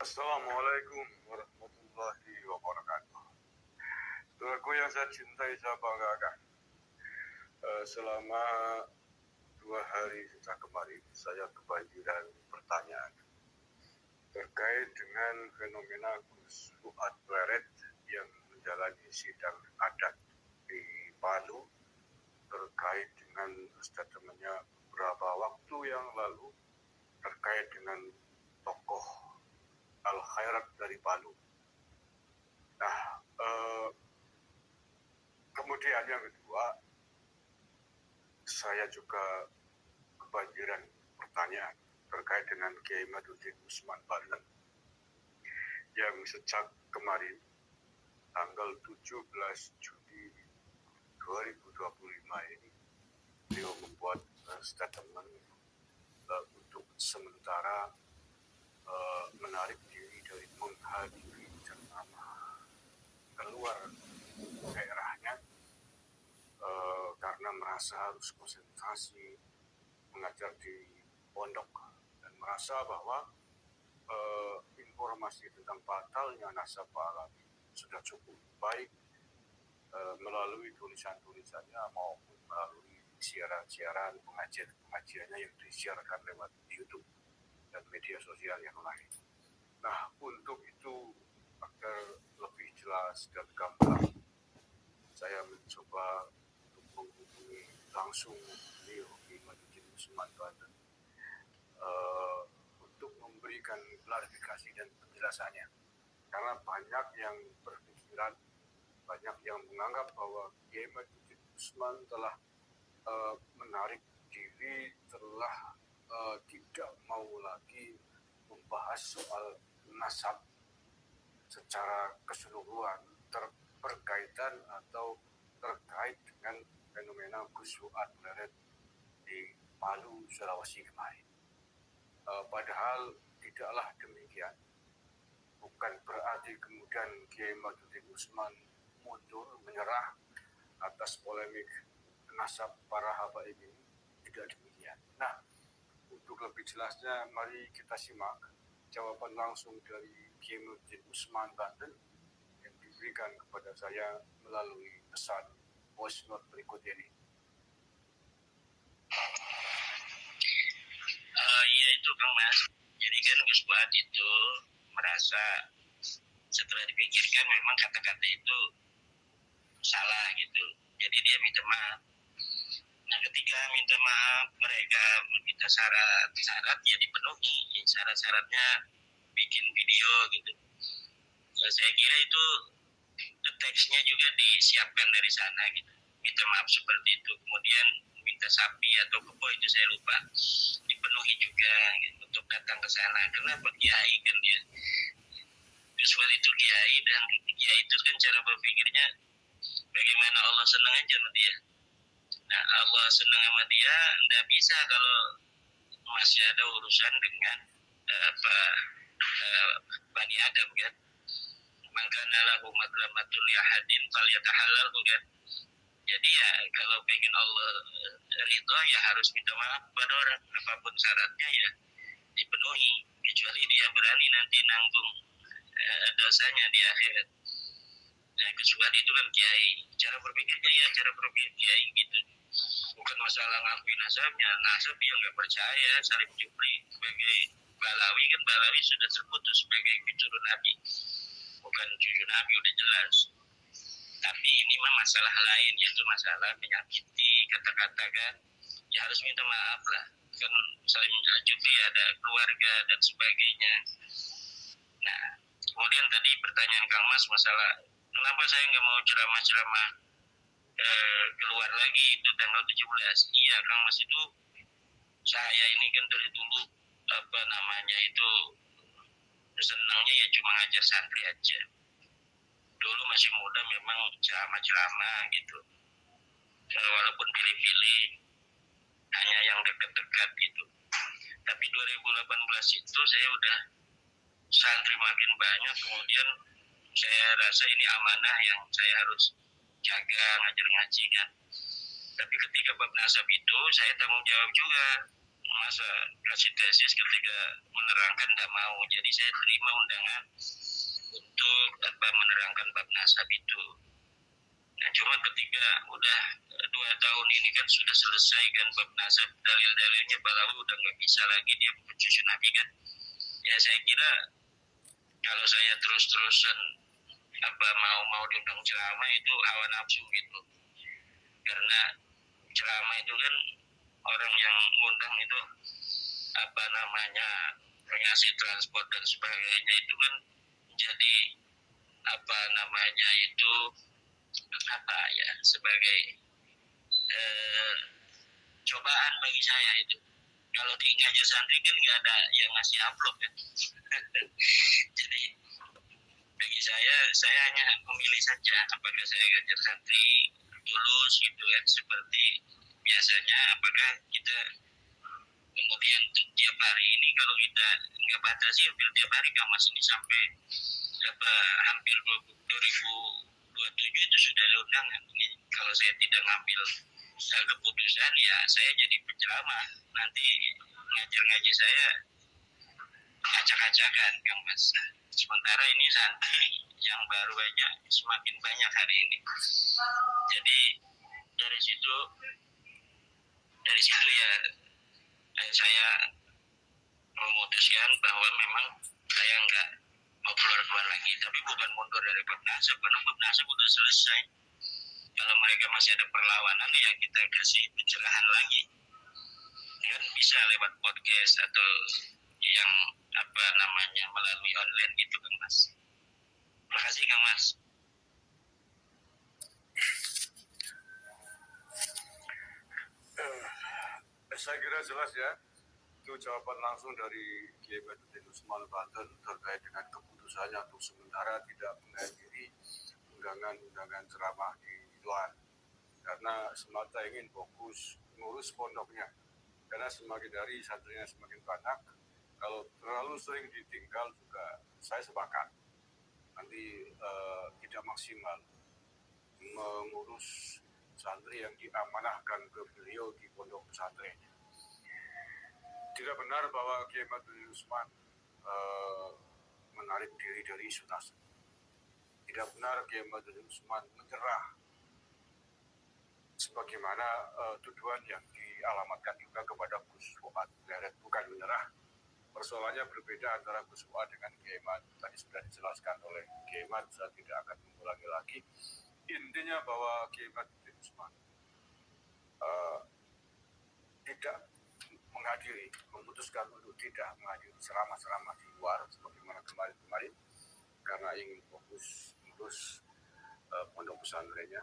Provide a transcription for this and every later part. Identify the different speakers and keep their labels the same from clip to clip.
Speaker 1: Assalamualaikum warahmatullahi wabarakatuh. Saudaraku yang saya cintai, saya banggakan. Selama 2 hari sejak kemarin, saya kebanjiran pertanyaan terkait dengan fenomena Gus Fuad Pleret yang menjalani sidang adat di Palu terkait dengan statementnya beberapa waktu yang lalu terkait dengan tokoh Al-Khairat dari Palu. Nah, kemudian yang kedua, saya juga kebanjiran pertanyaan terkait dengan Kiai Maduddin Usman Banten yang sejak kemarin tanggal 17 Juni 2025 ini beliau membuat statement untuk sementara menarik diri dari menghadiri ceramah keluar daerahnya karena merasa harus konsentrasi mengajar di pondok dan merasa bahwa informasi tentang batalnya nasab Alawi sudah cukup baik melalui tulisan-tulisannya maupun melalui siaran-siaran pengajiannya yang disiarkan lewat YouTube dan media sosial yang lain. Nah, untuk itu agar lebih jelas dan gamblang, saya mencoba untuk menghubungi langsung beliau Kiai Maduddin Usman Banten untuk memberikan klarifikasi dan penjelasannya. Karena banyak yang berpikiran, banyak yang menganggap bahwa Kiai Maduddin Usman telah menarik diri, telah tidak mau lagi membahas soal nasab secara keseluruhan berkaitan atau terkait dengan fenomena Gus Fuad Pleret di Palu, Sulawesi kemarin. Padahal tidaklah demikian. Bukan berarti kemudian Kiai Maduddin Usman mundur, menyerah atas polemik nasab para habaib ini. Tidak demikian. Nah, untuk lebih jelasnya, mari kita simak jawaban langsung dari Kiai Maduddin Usman Banten yang diberikan kepada saya melalui pesan voice note berikut ini.
Speaker 2: Iya itu Kang Mas. Jadi kan Gus Fuad itu merasa setelah dipikirkan memang kata-kata itu salah gitu. Jadi dia minta maaf. Nah ketika minta maaf mereka meminta syarat ya dipenuhi. Syarat-syaratnya bikin video gitu. Saya kira itu teksnya juga disiapkan dari sana gitu. Minta maaf seperti itu. Kemudian minta sapi atau kebo itu saya lupa dipenuhi juga gitu, untuk datang ke sana. Kenapa? Kiai kan dia Gus Fuad itu kiai, dan kiai itu kan cara berpikirnya bagaimana Allah senang aja sama dia. Nah Allah senang sama dia, nggak bisa kalau masih ada urusan dengan Bani Adam kan. Makanya lahu madlamatul yahadin fal yatahalal kan. Jadi ya kalau pengen Allah ridho ya harus minta maaf pada orang, apapun syaratnya ya dipenuhi, kecuali dia berani nanti nanggung dosanya di akhirat. Nah Gus Fuad itu kan kiai, cara berpikirnya ya cara berpikir kiai gitu, bukan masalah ngakui nasabnya. Nasab dia nggak percaya Salim Jupri sebagai Balawi, kan Balawi sudah terputus sebagai cucu Nabi, bukan cucu Nabi, udah jelas. Tapi ini mah masalah lain, yaitu masalah menyakiti kata-kata kan, ya harus minta maaf lah kan. Saling Jupri ada keluarga dan sebagainya. Nah kemudian tadi pertanyaan Kang Mas masalah kenapa saya nggak mau ceramah-ceramah keluar lagi itu tanggal 17. Iya Kang Mas, itu saya ini kan dari dulu itu senangnya ya cuma ngajar santri aja. Dulu masih muda memang ceramah-ceramah gitu, walaupun pilih-pilih, hanya yang dekat-dekat gitu. Tapi 2018 itu saya udah santri makin banyak, kemudian saya rasa ini amanah yang saya harus jaga, ngajar ngaji kan. Tapi ketika bab nasab itu saya tanggung jawab juga masa kasih tesis ketika menerangkan tidak mau. Jadi saya terima undangan untuk menerangkan bab nasab itu. Nah, cuma ketika udah 2 tahun ini kan sudah selesai kan bab nasab, dalil-dalilnya balawu udah nggak bisa lagi dia cucu Nabi kan. Ya saya kira kalau saya terus-terusan mau diundang ceramah itu hawa nafsu gitu. Karena ceramah itu kan orang yang ngundang itu ngasih transport dan sebagainya itu kan jadi itu sebagai cobaan bagi saya itu. Kalau di ngajar santri kan nggak ada yang ngasih amplop ya. Jadi bagi saya hanya memilih saja apakah saya ngajar santri tulus gitu kan seperti biasanya, apakah kita kemudian tiap hari ini kalau kita nggak batasi hampir tiap hari kan mas ini sampai hampir 2027 itu sudah ada undangan. Kalau saya tidak ngambil keputusan ya saya jadi penceramah, nanti ngajar-ngaji saya acak-acakan Kang Mas. Sementara ini santri yang baru aja semakin banyak hari ini. Jadi dari situ ya saya memutuskan bahwa memang saya nggak mau keluar lagi, tapi bukan mundur dari bab nasab, karena bab nasab udah selesai. Kalau mereka masih ada perlawanan ya kita kasih pencerahan lagi, kan bisa lewat podcast atau yang melalui online gitu Kang Mas. Terima kasih Kang Mas.
Speaker 1: Saya kira jelas ya, itu jawaban langsung dari Kiai Badruddin Usman Banten terkait dengan keputusannya untuk sementara tidak menghadiri undangan ceramah di luar karena semata ingin fokus ngurus pondoknya, karena semakin dari santrinya semakin banyak, kalau terlalu sering ditinggal juga saya sepakat nanti tidak maksimal mengurus santri yang diamanahkan ke beliau di pondok pesantrennya. Tidak benar bahwa Kiai Badruddin Usman menarik diri dari isu nasab. Tidak benar Kiai Badruddin Usman menyerah sebagaimana tuduhan yang dialamatkan juga kepada Gus Fuad. Bukan menyerah. Persoalannya berbeda antara Gus Fuad dengan Kiai Mat. Tadi sudah dijelaskan oleh Kiai Mat, saya tidak akan mengulangi lagi. Intinya bahwa Kiai Badruddin Usman tidak memutuskan untuk tidak menghadiri ceramah-ceramah di luar sebagaimana kemarin karena ingin fokus ngurus pondok pesantrennya,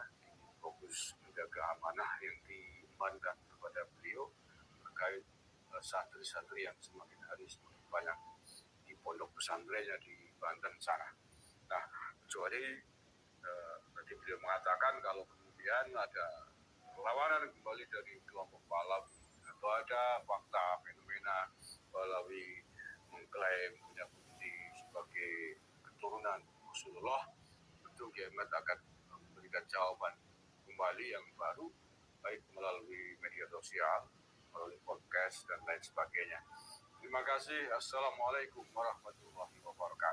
Speaker 1: fokus menjaga amanah yang diembankan kepada beliau terkait santri-santri yang semakin hari semakin banyak di pondok pesantrennya di Banten sana. Nah, kecuali tadi beliau mengatakan kalau kemudian ada perlawanan kembali dari kelompok Pahlawi atau ada fakta fenomena Pahlawi mengklaim punya bukti sebagai keturunan Rasulullah, tentu Kiai Mat akan memberikan jawaban kembali yang baru baik melalui media sosial, melalui podcast dan lain sebagainya. Terima kasih. Assalamualaikum warahmatullahi wabarakatuh.